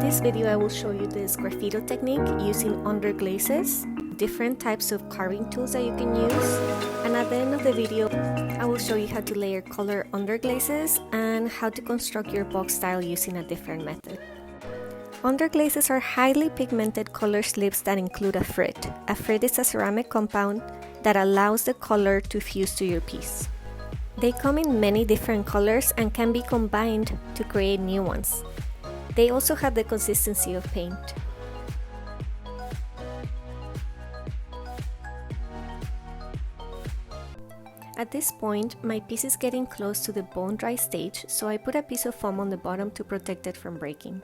this video I will show you the Sgraffito technique using underglazes, different types of carving tools that you can use, and at the end of the video I will show you how to layer color underglazes and how to construct your box style using a different method. Underglazes are highly pigmented color slips that include a frit. A frit is a ceramic compound that allows the color to fuse to your piece. They come in many different colors and can be combined to create new ones. They also have the consistency of paint. At this point, my piece is getting close to the bone dry stage, so I put a piece of foam on the bottom to protect it from breaking.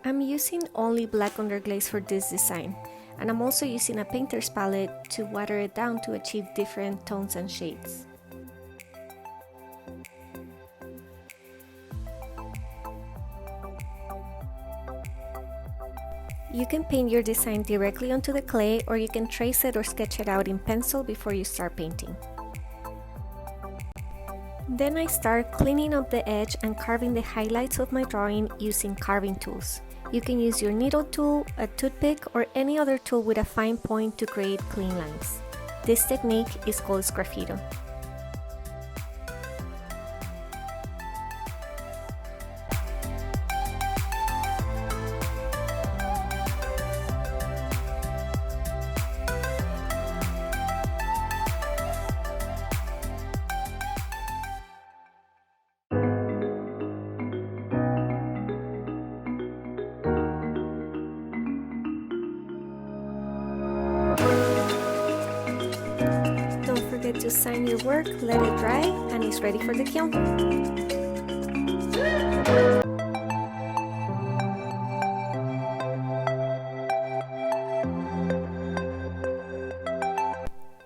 I'm using only black underglaze for this design, and I'm also using a painter's palette to water it down to achieve different tones and shades. You can paint your design directly onto the clay, or you can trace it or sketch it out in pencil before you start painting. Then I start cleaning up the edge and carving the highlights of my drawing using carving tools. You can use your needle tool, a toothpick, or any other tool with a fine point to create clean lines. This technique is called Sgraffito. Don't forget to sign your work, let it dry, and it's ready for the kiln.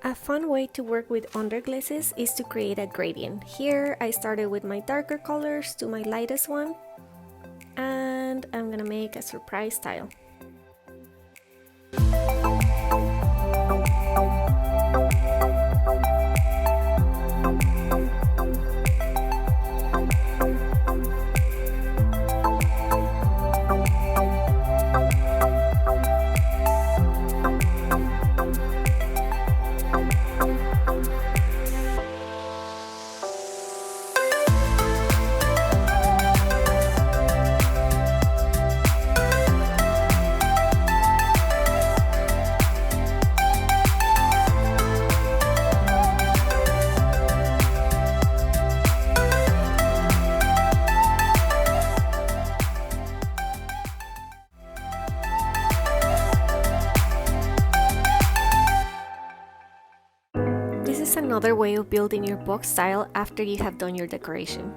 A fun way to work with underglazes is to create a gradient. Here I started with my darker colors to my lightest one, and I'm gonna make a surprise tile. This is another way of building your box style after you have done your decoration.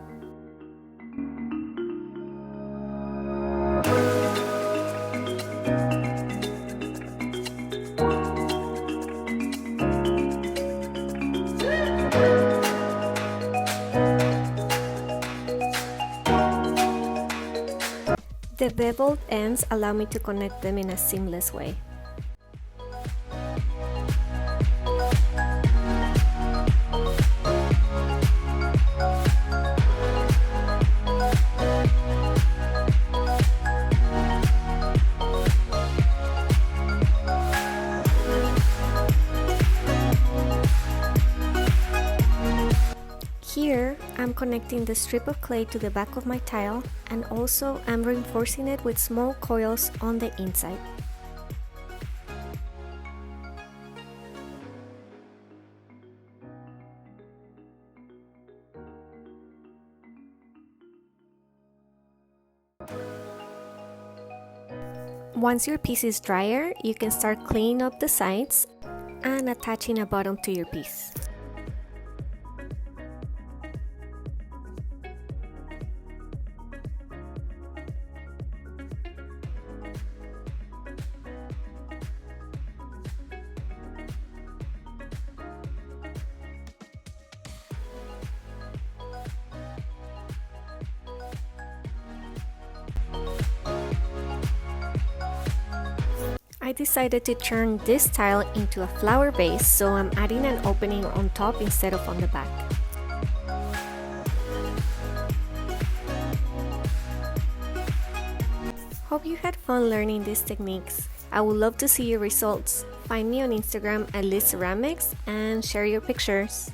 The beveled ends allow me to connect them in a seamless way. Here, I'm connecting the strip of clay to the back of my tile, and also I'm reinforcing it with small coils on the inside. Once your piece is drier, you can start cleaning up the sides and attaching a bottom to your piece. I decided to turn this tile into a flower vase, so I'm adding an opening on top instead of on the back. Hope you had fun learning these techniques. I would love to see your results. Find me on Instagram at lizceramics and share your pictures.